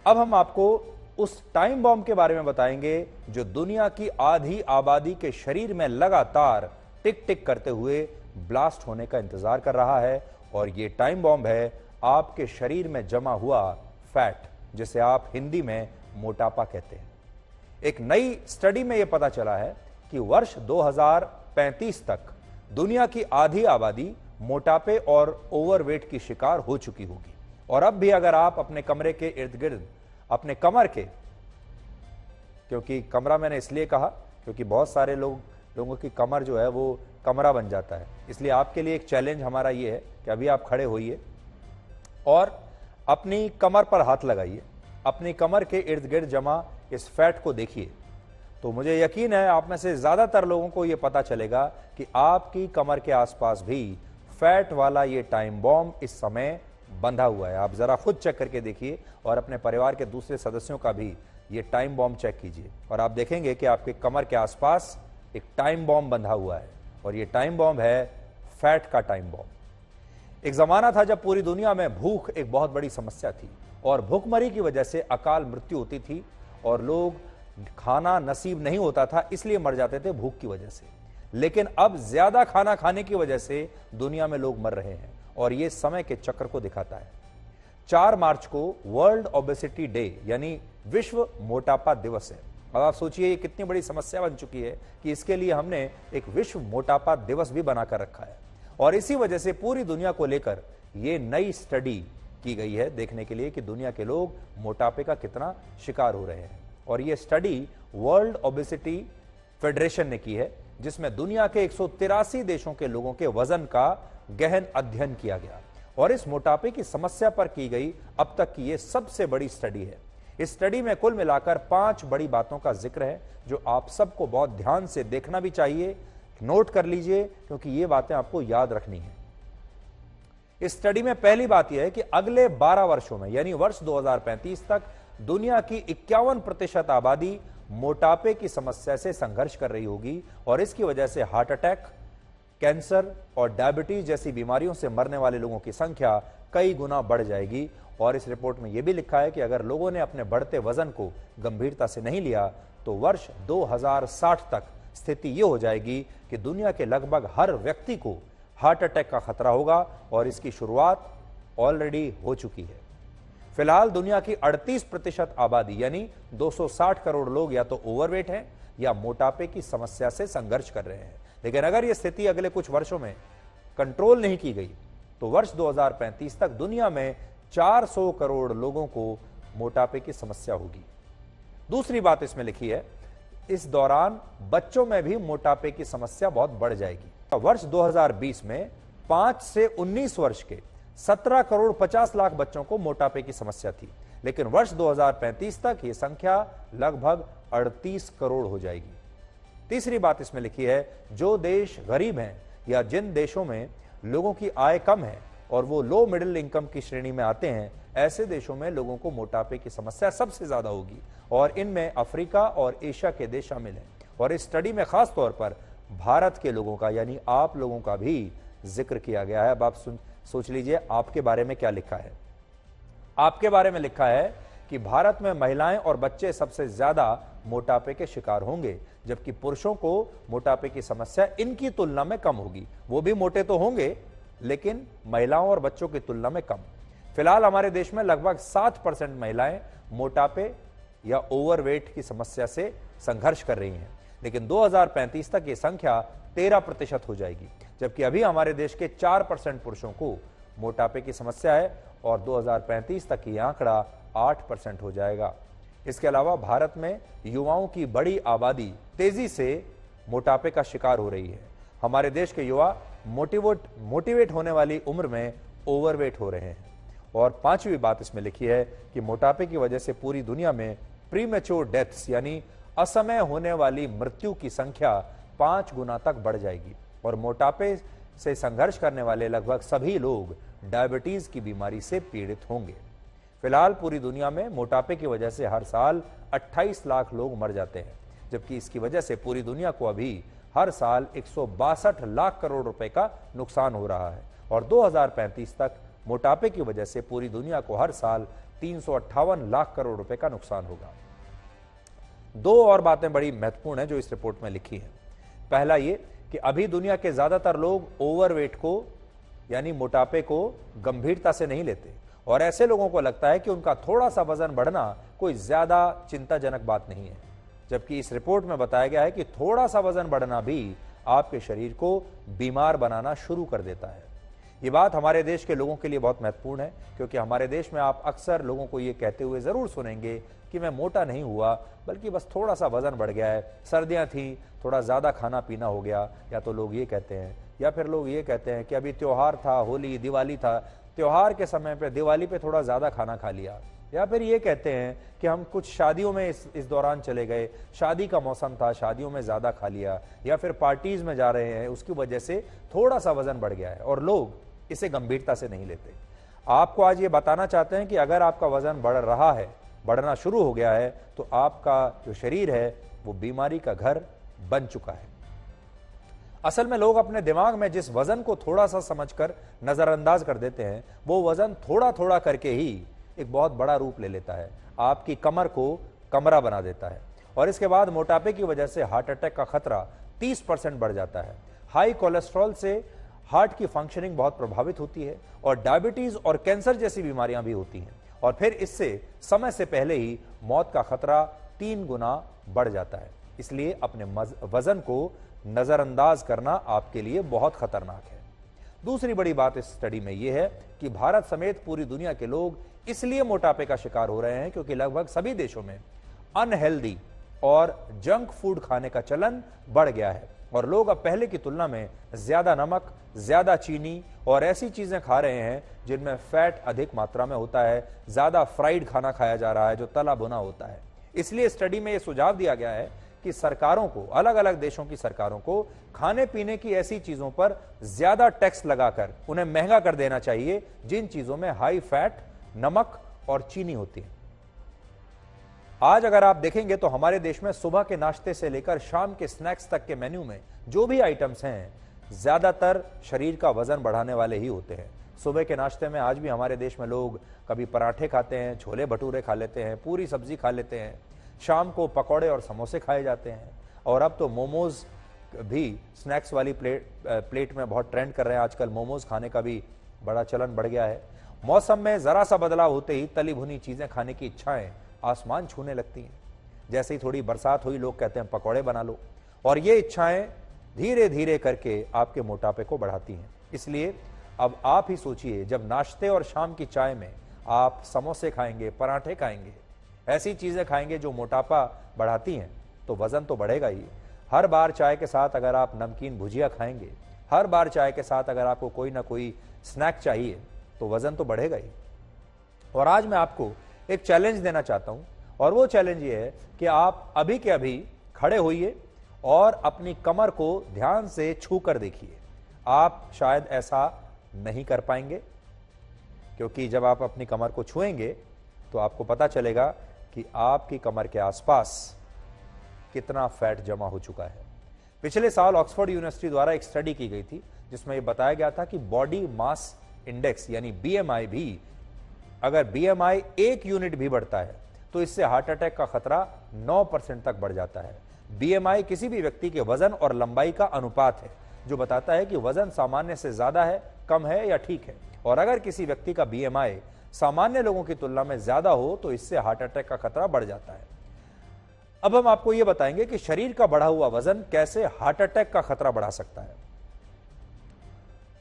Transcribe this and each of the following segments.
अब हम आपको उस टाइम बॉम्ब के बारे में बताएंगे जो दुनिया की आधी आबादी के शरीर में लगातार टिक टिक करते हुए ब्लास्ट होने का इंतजार कर रहा है। और ये टाइम बॉम्ब है आपके शरीर में जमा हुआ फैट, जिसे आप हिंदी में मोटापा कहते हैं। एक नई स्टडी में यह पता चला है कि वर्ष 2035 तक दुनिया की आधी आबादी मोटापे और ओवरवेट की शिकार हो चुकी होगी। और अब भी अगर आप अपने कमरे के इर्द गिर्द अपने कमर के, क्योंकि कमरा मैंने इसलिए कहा क्योंकि बहुत सारे लोगों की कमर जो है वो कमरा बन जाता है, इसलिए आपके लिए एक चैलेंज हमारा ये है कि अभी आप खड़े होइए और अपनी कमर पर हाथ लगाइए, अपनी कमर के इर्द गिर्द जमा इस फैट को देखिए। तो मुझे यकीन है आप में से ज्यादातर लोगों को यह पता चलेगा कि आपकी कमर के आसपास भी फैट वाला ये टाइम बॉम्ब इस समय बंधा हुआ है। आप जरा खुद चेक करके देखिए और अपने परिवार के दूसरे सदस्यों का भी ये टाइम बॉम्ब चेक कीजिए और आप देखेंगे कि आपके कमर के आसपास एक टाइम बॉम्ब बंधा हुआ है और ये टाइम बॉम्ब है फैट का टाइम बॉम्ब। एक जमाना था जब पूरी दुनिया में भूख एक बहुत बड़ी समस्या थी और भूखमरी की वजह से अकाल मृत्यु होती थी और लोग खाना नसीब नहीं होता था इसलिए मर जाते थे भूख की वजह से। लेकिन अब ज्यादा खाना खाने की वजह से दुनिया में लोग मर रहे हैं और यह समय के चक्र को दिखाता है। 4 मार्च को वर्ल्ड ओबेसिटी डे यानी विश्व मोटापा दिवस है। अब आप सोचिए ये कितनी बड़ी समस्या बन चुकी है कि इसके लिए हमने एक विश्व मोटापा दिवस भी बनाकर रखा है और इसी वजह से पूरी दुनिया को लेकर यह नई स्टडी की गई है देखने के लिए कि दुनिया के लोग मोटापे का कितना शिकार हो रहे हैं। और यह स्टडी वर्ल्ड ओबेसिटी फेडरेशन ने की है जिसमें दुनिया के 183 देशों के लोगों के वजन का गहन अध्ययन किया गया और इस मोटापे की समस्या पर की गई अब तक की यह सबसे बड़ी स्टडी है। इस स्टडी में कुल मिलाकर 5 बड़ी बातों का जिक्र है जो आप सबको बहुत ध्यान से देखना भी चाहिए, नोट कर लीजिए क्योंकि ये बातें आपको याद रखनी है। इस स्टडी में पहली बात यह है कि अगले 12 वर्षों में यानी वर्ष 2035 तक दुनिया की 51% आबादी मोटापे की समस्या से संघर्ष कर रही होगी और इसकी वजह से हार्ट अटैक, कैंसर और डायबिटीज जैसी बीमारियों से मरने वाले लोगों की संख्या कई गुना बढ़ जाएगी। और इस रिपोर्ट में यह भी लिखा है कि अगर लोगों ने अपने बढ़ते वजन को गंभीरता से नहीं लिया तो वर्ष 2060 तक स्थिति यह हो जाएगी कि दुनिया के लगभग हर व्यक्ति को हार्ट अटैक का खतरा होगा और इसकी शुरुआत ऑलरेडी हो चुकी है। फिलहाल दुनिया की 38% आबादी यानी 260 करोड़ लोग या तो ओवरवेट हैं या मोटापे की समस्या से संघर्ष कर रहे हैं। लेकिन अगर यह स्थिति अगले कुछ वर्षों में कंट्रोल नहीं की गई तो वर्ष 2035 तक दुनिया में 400 करोड़ लोगों को मोटापे की समस्या होगी। दूसरी बात इसमें लिखी है, इस दौरान बच्चों में भी मोटापे की समस्या बहुत बढ़ जाएगी। वर्ष 2020 में 5 से 19 वर्ष के 17 करोड़ 50 लाख बच्चों को मोटापे की समस्या थी, लेकिन वर्ष 2035 तक यह संख्या लगभग 38 करोड़ हो जाएगी। तीसरी बात इसमें लिखी है, जो देश गरीब हैं या जिन देशों में लोगों की आय कम है और वो लो मिडिल इनकम की श्रेणी में आते हैं, ऐसे देशों में लोगों को मोटापे की समस्या सबसे ज्यादा होगी और इनमें अफ्रीका और एशिया के देश शामिल हैं। और इस स्टडी में खास तौर पर भारत के लोगों का यानी आप लोगों का भी जिक्र किया गया है। अब आप सोच लीजिए आपके बारे में क्या लिखा है। आपके बारे में लिखा है कि भारत में महिलाएं और बच्चे सबसे ज्यादा मोटापे के शिकार होंगे, जबकि पुरुषों को मोटापे की समस्या इनकी तुलना में कम होगी। वो भी मोटे तो होंगे लेकिन महिलाओं और बच्चों की तुलना में कम। फिलहाल हमारे देश में लगभग 7% महिलाएं मोटापे या ओवरवेट की समस्या से संघर्ष कर रही हैं, लेकिन 2035 तक ये संख्या 13% हो जाएगी, जबकि अभी हमारे देश के 4% पुरुषों को मोटापे की समस्या है और 2035 तक ये आंकड़ा 8% हो जाएगा। इसके अलावा भारत में युवाओं की बड़ी आबादी तेजी से मोटापे का शिकार हो रही है। हमारे देश के युवा मोटिवेट होने वाली उम्र में ओवरवेट हो रहे हैं। और 5वीं बात इसमें लिखी है कि मोटापे की वजह से पूरी दुनिया में प्रीमेच्योर डेथ्स यानी असमय होने वाली मृत्यु की संख्या 5 गुना तक बढ़ जाएगी और मोटापे से संघर्ष करने वाले लगभग सभी लोग डायबिटीज की बीमारी से पीड़ित होंगे। फिलहाल पूरी दुनिया में मोटापे की वजह से हर साल 28 लाख लोग मर जाते हैं, जबकि इसकी वजह से पूरी दुनिया को अभी हर साल 162 लाख करोड़ रुपए का नुकसान हो रहा है और 2035 तक मोटापे की वजह से पूरी दुनिया को हर साल 358 लाख करोड़ रुपए का नुकसान होगा। दो और बातें बड़ी महत्वपूर्ण हैं जो इस रिपोर्ट में लिखी हैं। पहला ये कि अभी दुनिया के ज्यादातर लोग ओवरवेट को यानी मोटापे को गंभीरता से नहीं लेते और ऐसे लोगों को लगता है कि उनका थोड़ा सा वजन बढ़ना कोई ज्यादा चिंताजनक बात नहीं है, जबकि इस रिपोर्ट में बताया गया है कि थोड़ा सा वजन बढ़ना भी आपके शरीर को बीमार बनाना शुरू कर देता है। ये बात हमारे देश के लोगों के लिए बहुत महत्वपूर्ण है, क्योंकि हमारे देश में आप अक्सर लोगों को ये कहते हुए जरूर सुनेंगे कि मैं मोटा नहीं हुआ, बल्कि बस थोड़ा सा वजन बढ़ गया है, सर्दियां थी, थोड़ा ज्यादा खाना पीना हो गया, या तो लोग ये कहते हैं, या फिर लोग ये कहते हैं कि अभी त्योहार था, होली दिवाली था, त्योहार के समय पे दिवाली पे थोड़ा ज्यादा खाना खा लिया, या फिर ये कहते हैं कि हम कुछ शादियों में इस दौरान चले गए, शादी का मौसम था, शादियों में ज्यादा खा लिया, या फिर पार्टीज में जा रहे हैं, उसकी वजह से थोड़ा सा वजन बढ़ गया है, और लोग इसे गंभीरता से नहीं लेते। आपको आज ये बताना चाहते हैं कि अगर आपका वजन बढ़ रहा है, बढ़ना शुरू हो गया है, तो आपका जो शरीर है वो बीमारी का घर बन चुका है। असल में लोग अपने दिमाग में जिस वजन को थोड़ा सा समझकर नजरअंदाज कर देते हैं, वो वजन थोड़ा थोड़ा करके ही एक बहुत बड़ा रूप ले लेता है, आपकी कमर को कमरा बना देता है, और इसके बाद मोटापे की वजह से हार्ट अटैक का खतरा 30% बढ़ जाता है। हाई कोलेस्ट्रॉल से हार्ट की फंक्शनिंग बहुत प्रभावित होती है और डायबिटीज और कैंसर जैसी बीमारियां भी होती हैं, और फिर इससे समय से पहले ही मौत का खतरा 3 गुना बढ़ जाता है। इसलिए अपने वजन को नजरअंदाज करना आपके लिए बहुत खतरनाक है। दूसरी बड़ी बात इस स्टडी में यह है कि भारत समेत पूरी दुनिया के लोग इसलिए मोटापे का शिकार हो रहे हैं क्योंकि लगभग सभी देशों में अनहेल्दी और जंक फूड खाने का चलन बढ़ गया है, और लोग अब पहले की तुलना में ज्यादा नमक, ज्यादा चीनी और ऐसी चीजें खा रहे हैं जिनमें फैट अधिक मात्रा में होता है, ज्यादा फ्राइड खाना खाया जा रहा है जो तला भुना होता है। इसलिए स्टडी में यह सुझाव दिया गया है कि सरकारों को, अलग अलग देशों की सरकारों को खाने पीने की ऐसी चीजों पर ज्यादा टैक्स लगाकर उन्हें महंगा कर देना चाहिए जिन चीजों में हाई फैट, नमक और चीनी होती है। आज अगर आप देखेंगे तो हमारे देश में सुबह के नाश्ते से लेकर शाम के स्नैक्स तक के मेन्यू में जो भी आइटम्स हैं, ज्यादातर शरीर का वजन बढ़ाने वाले ही होते हैं। सुबह के नाश्ते में आज भी हमारे देश में लोग कभी पराठे खाते हैं, छोले भटूरे खा लेते हैं, पूरी सब्जी खा लेते हैं, शाम को पकौड़े और समोसे खाए जाते हैं, और अब तो मोमोज भी स्नैक्स वाली प्लेट में बहुत ट्रेंड कर रहे हैं। आजकल मोमोज खाने का भी बड़ा चलन बढ़ गया है। मौसम में जरा सा बदलाव होते ही तली भुनी चीजें खाने की इच्छाएं आसमान छूने लगती हैं। जैसे ही थोड़ी बरसात हुई, लोग कहते हैं पकौड़े बना लो, और ये इच्छाएं धीरे धीरे करके आपके मोटापे को बढ़ाती हैं। इसलिए अब आप ही सोचिए, जब नाश्ते और शाम की चाय में आप समोसे खाएंगे, पराठे खाएंगे, ऐसी चीजें खाएंगे जो मोटापा बढ़ाती हैं, तो वजन तो बढ़ेगा ही। हर बार चाय के साथ अगर आप नमकीन भुजिया खाएंगे, हर बार चाय के साथ अगर आपको कोई ना कोई स्नैक चाहिए, तो वजन तो बढ़ेगा ही। और आज मैं आपको एक चैलेंज देना चाहता हूं, और वो चैलेंज ये है कि आप अभी के अभी खड़े होइए और अपनी कमर को ध्यान से छू कर देखिए। आप शायद ऐसा नहीं कर पाएंगे, क्योंकि जब आप अपनी कमर को छुएंगे तो आपको पता चलेगा कि आपकी कमर के आसपास कितना फैट जमा हो चुका है। पिछले साल ऑक्सफोर्ड यूनिवर्सिटी द्वारा एक स्टडी की गई थी जिसमें यह बताया गया था कि बॉडी मास इंडेक्स यानी बीएमआई भी, अगर बीएमआई 1 यूनिट भी बढ़ता है तो इससे हार्ट अटैक का खतरा 9% तक बढ़ जाता है। बीएमआई किसी भी व्यक्ति के वजन और लंबाई का अनुपात है जो बताता है कि वजन सामान्य से ज्यादा है, कम है या ठीक है, और अगर किसी व्यक्ति का बीएमआई सामान्य लोगों की तुलना में ज्यादा हो तो इससे हार्ट अटैक का खतरा बढ़ जाता है। अब हम आपको यह बताएंगे कि शरीर का बढ़ा हुआ वजन कैसे हार्ट अटैक का खतरा बढ़ा सकता है।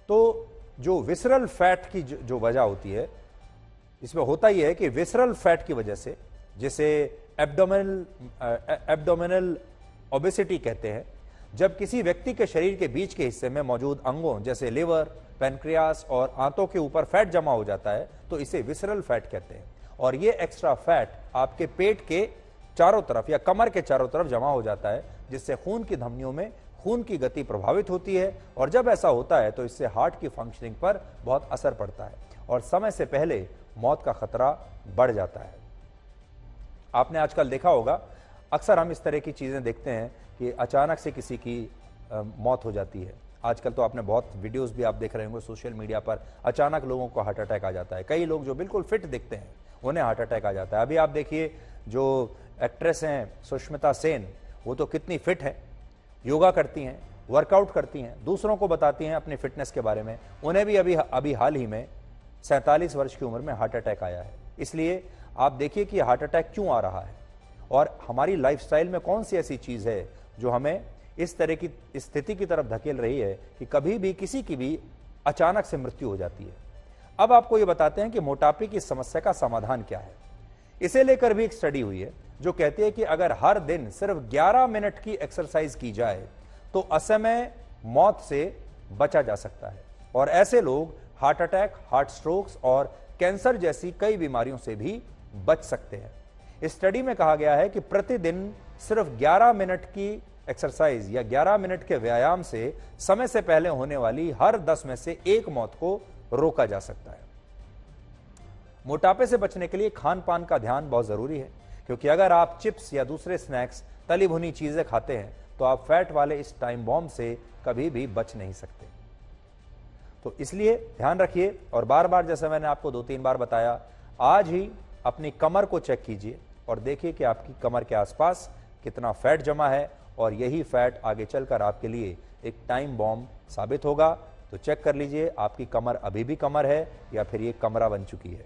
तो जो विसरल फैट की जो वजह होती है, इसमें होता यह है कि विसरल फैट की वजह से, जिसे एब्डोमिनल ओबेसिटी कहते हैं, जब किसी व्यक्ति के शरीर के बीच के हिस्से में मौजूद अंगों जैसे लिवर, पैनक्रियास और आंतों के ऊपर फैट जमा हो जाता है तो इसे विसरल फैट कहते हैं। और ये एक्स्ट्रा फैट आपके पेट के चारों तरफ या कमर के चारों तरफ जमा हो जाता है, जिससे खून की धमनियों में खून की गति प्रभावित होती है, और जब ऐसा होता है तो इससे हार्ट की फंक्शनिंग पर बहुत असर पड़ता है और समय से पहले मौत का खतरा बढ़ जाता है। आपने आजकल देखा होगा, अक्सर हम इस तरह की चीजें देखते हैं कि अचानक से किसी की मौत हो जाती है। आजकल तो आपने बहुत वीडियोस भी आप देख रहे होंगे सोशल मीडिया पर, अचानक लोगों को हार्ट अटैक आ जाता है। कई लोग जो बिल्कुल फिट दिखते हैं उन्हें हार्ट अटैक आ जाता है। अभी आप देखिए जो एक्ट्रेस हैं सुष्मिता सेन, वो तो कितनी फिट है, योगा करती हैं, वर्कआउट करती हैं, दूसरों को बताती हैं अपनी फिटनेस के बारे में। उन्हें भी अभी हाल ही में 47 वर्ष की उम्र में हार्ट अटैक आया है। इसलिए आप देखिए कि हार्ट अटैक क्यों आ रहा है और हमारी लाइफस्टाइल में कौन सी ऐसी चीज है जो हमें इस तरह की स्थिति की तरफ धकेल रही है कि कभी भी किसी की भी अचानक से मृत्यु हो जाती है। अब आपको ये बताते हैं कि मोटापे की समस्या का समाधान क्या है। इसे लेकर भी एक स्टडी हुई है जो कहती है कि अगर हर दिन सिर्फ 11 मिनट की एक्सरसाइज की जाए तो असमय मौत से बचा जा सकता है और ऐसे लोग हार्ट अटैक, हार्ट स्ट्रोक्स और कैंसर जैसी कई बीमारियों से भी बच सकते हैं। इस स्टडी में कहा गया है कि प्रतिदिन सिर्फ 11 मिनट की एक्सरसाइज या 11 मिनट के व्यायाम से समय से पहले होने वाली हर 10 में से 1 मौत को रोका जा सकता है। मोटापे से बचने के लिए खान पान का ध्यान बहुत जरूरी है, क्योंकि अगर आप चिप्स या दूसरे स्नैक्स, तली भुनी चीजें खाते हैं तो आप फैट वाले इस टाइम बॉम्ब से कभी भी बच नहीं सकते। तो इसलिए ध्यान रखिए और बार बार, जैसे मैंने आपको 2-3 बार बताया, आज ही अपनी कमर को चेक कीजिए और देखिए कि आपकी कमर के आसपास कितना फैट जमा है और यही फैट आगे चलकर आपके लिए एक टाइम बॉम्ब साबित होगा। तो चेक कर लीजिए आपकी कमर अभी भी कमर है या फिर ये कमरा बन चुकी है।